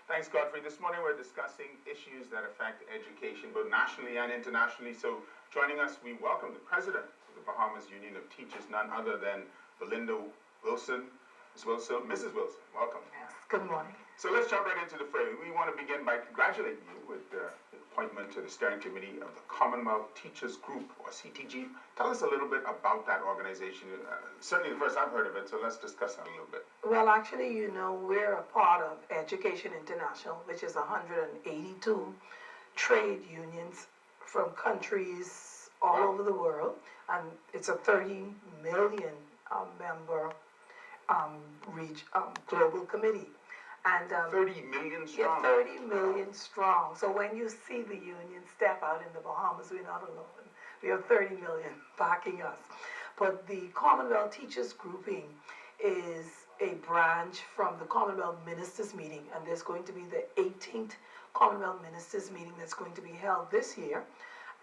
Thanks, Godfrey. This morning we're discussing issues that affect education, both nationally and internationally. So joining us, we welcome the president of the Bahamas Union of Teachers, none other than Belinda Wilson. Mrs. Wilson, welcome. Yes, good morning. So let's jump right into the fray. We want to begin by congratulating you with the appointment to the steering committee of the Commonwealth Teachers Group, or CTG. Tell us a little bit about that organization. Certainly the first I've heard of it, so let's discuss that a little bit. Well, actually, you know, we're a part of Education International, which is 182 trade unions from countries all over the world, and it's a 30 million member global committee. And 30 million strong. Yeah, 30 million strong. So when you see the union step out in the Bahamas, we're not alone. We have 30 million backing us. But the Commonwealth Teachers Grouping is a branch from the Commonwealth Ministers Meeting, and there's going to be the 18th Commonwealth Ministers Meeting that's going to be held this year.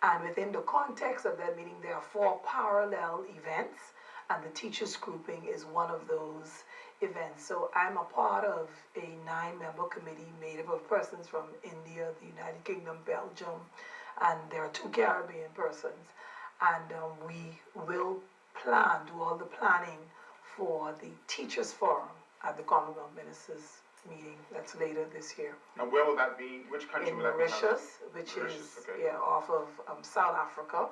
And within the context of that meeting, there are 4 parallel events, and the Teachers Grouping is one of those events. So I'm a part of a 9-member committee made up of persons from India, the United Kingdom, Belgium, and there are 2 Caribbean persons. And we will do all the planning for the Teachers Forum at the Commonwealth Ministers meeting that's later this year. Now, where will that be? Which country will that be? Mauritius, which is okay. Off of South Africa.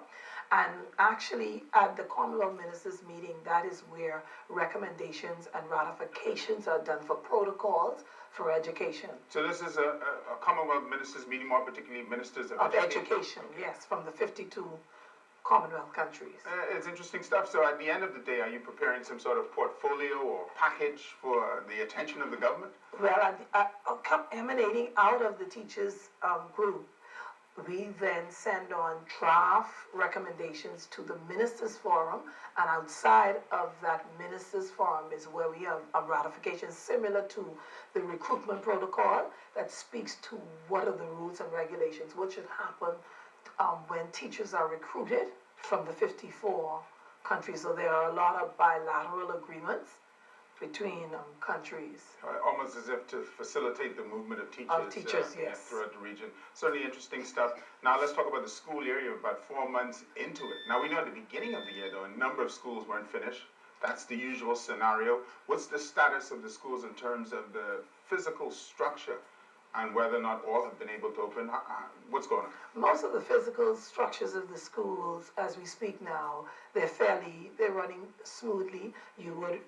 And actually, at the Commonwealth Ministers meeting, that is where recommendations and ratifications are done for protocols for education. So this is a Commonwealth Ministers meeting, more particularly ministers of education. Yes, from the 52 Commonwealth countries. It's interesting stuff. So at the end of the day, are you preparing some sort of portfolio or package for the attention of the government? Well, emanating out of the teachers group, we then send on draft recommendations to the Ministers Forum, and outside of that Ministers Forum is where we have a ratification similar to the recruitment protocol that speaks to what are the rules and regulations, what should happen when teachers are recruited from the 54 countries. So there are a lot of bilateral agreements between countries. Almost as if to facilitate the movement of teachers, yes. Throughout the region. Certainly interesting stuff. Now let's talk about the school year. You're about 4 months into it. Now we know at the beginning of the year, though, a number of schools weren't finished. That's the usual scenario. What's the status of the schools in terms of the physical structure and whether or not all have been able to open? What's going on? Most of the physical structures of the schools, as we speak now, they're running smoothly. You would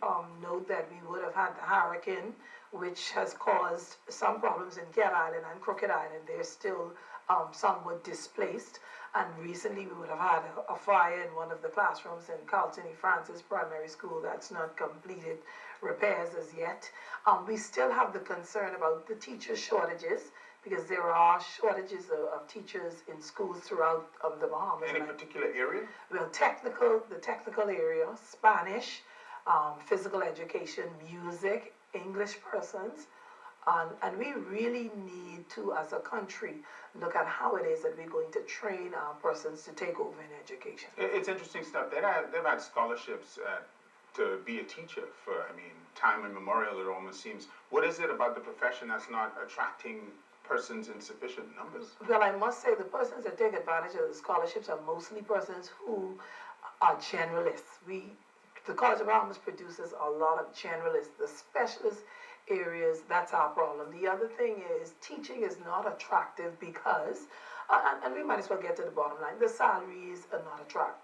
note that we would have had the hurricane, which has caused some problems in Cat Island and Crooked Island. There's still somewhat displaced. And recently we would have had a fire in one of the classrooms in Carlton E. Francis Primary School that's not completed repairs as yet. We still have the concern about the teacher shortages, because there are shortages of teachers in schools throughout the Bahamas. Any particular area? Well, the technical area, Spanish, physical education, music, English persons. And we really need to, as a country, look at how it is that we're going to train our persons to take over in education. It's interesting stuff. They've had scholarships to be a teacher for, time immemorial, it almost seems. What is it about the profession that's not attracting persons in sufficient numbers? Well, I must say the persons that take advantage of the scholarships are mostly persons who are generalists. The College of Bahamas produces a lot of generalists. The specialist areas, that's our problem. The other thing is teaching is not attractive because, and we might as well get to the bottom line, the salaries are not attractive.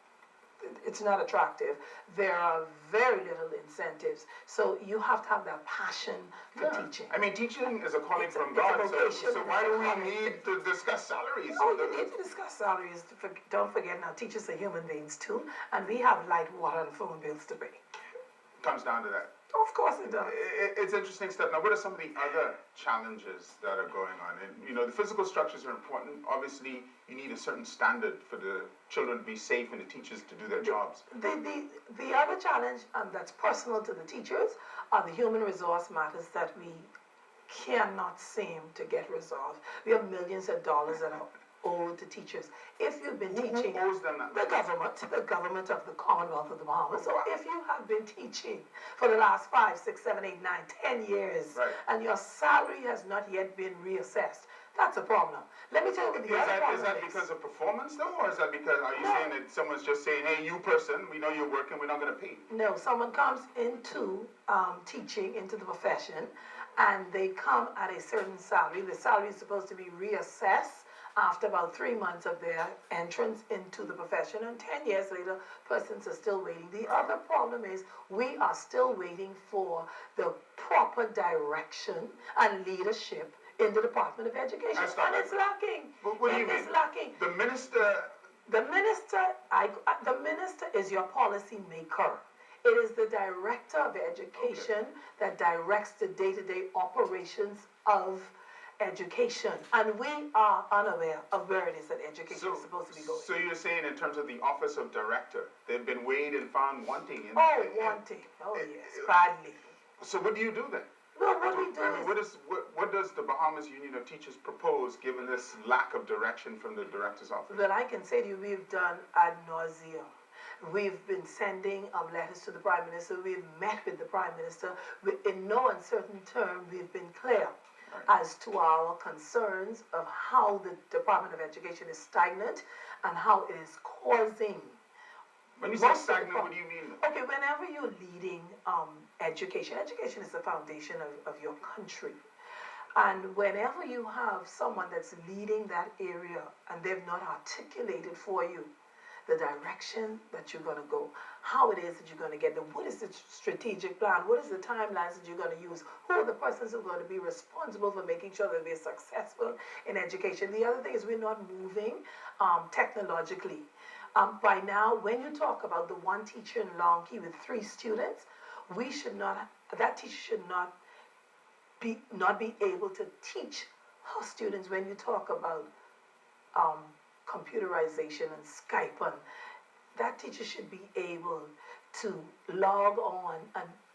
It's not attractive. There are very little incentives. So you have to have that passion for teaching. Teaching is a calling from God. So why do we need to discuss salaries? Oh, you need to discuss salaries. Don't forget now, teachers are human beings too, and we have light, water, and phone bills to pay. Comes down to that. Of course it does. It's interesting stuff. Now, what are some of the other challenges that are going on? And, the physical structures are important. Obviously, you need a certain standard for the children to be safe and the teachers to do their jobs. The other challenge that's personal to the teachers are the human resource matters that we cannot seem to get resolved. We have millions of dollars that are owed to teachers. If you've been Who teaching, owes them that? the government of the Commonwealth of the Bahamas. So Wow. if you have been teaching for the last 5, 6, 7, 8, 9, 10 years, Right. and your salary has not yet been reassessed, that's a problem. Let me tell you what the other problem Is that because of performance though, or is that because, are you No. saying that someone's just saying, hey, you person, we know you're working, we're not gonna pay you? No, someone comes into teaching, into the profession, and they come at a certain salary. The salary is supposed to be reassessed after about 3 months of their entrance into the profession, and 10 years later, persons are still waiting. The other problem is we are still waiting for the proper direction and leadership in the Department of Education, That's not and it's lacking. What do you It mean? is lacking. The minister, The minister is your policy maker. It is the director of education that directs the day-to-day operations of education. And we are unaware of where it is that education is supposed to be going. so you're saying in terms of the office of director, they've been weighed and found wanting in. Wanting. Oh, yes, badly. So what do you do then? No, what we do I mean, is, what does the Bahamas Union of Teachers propose given this lack of direction from the director's office? well, I can say to you, we've done ad nauseum. We've been sending letters to the Prime Minister. We've met with the Prime Minister. In no uncertain term, we've been clear as to our concerns of how the Department of Education is stagnant and how it is causing. When you say most of the stagnant, what do you mean? Okay, whenever you're leading education is the foundation of your country. And whenever you have someone that's leading that area and they've not articulated for you the direction that you're going to go, how it is that you're going to get there, what is the strategic plan, what is the timelines that you're going to use, who are the persons who are going to be responsible for making sure that we're successful in education. The other thing is we're not moving technologically. By now, when you talk about the one teacher in Long Key with 3 students, that teacher should not be able to teach her students when you talk about computerization and Skype, and that teacher should be able to log on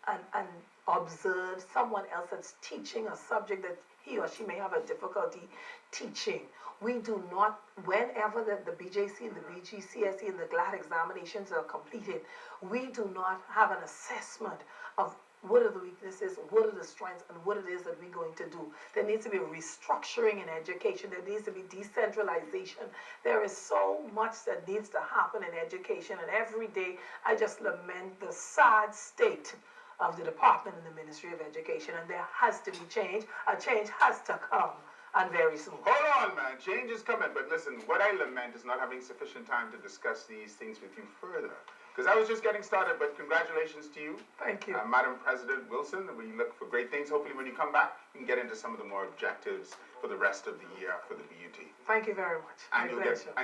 and observe someone else that's teaching a subject that he or she may have a difficulty teaching. We do not, whenever the BJC and the BGCSE and the GLAD examinations are completed, we do not have an assessment of what are the weaknesses, what are the strengths, and what it is that we're going to do. There needs to be restructuring in education. There needs to be decentralization. There is so much that needs to happen in education, and every day I just lament the sad state of the department and the Ministry of Education, and there has to be change. A change has to come, and very soon. Hold on, man. Change is coming. But listen, what I lament is not having sufficient time to discuss these things with you further. Because I was just getting started, but congratulations to you. Thank you. Madam President Wilson. We look for great things. Hopefully when you come back, we can get into some of the more objectives for the rest of the year for the B.U.T. Thank you very much. And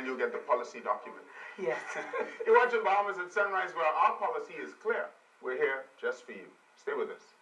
you'll get the policy document. Yes. You're watching Bahamas at Sunrise, where our policy is clear. We're here just for you. Stay with us.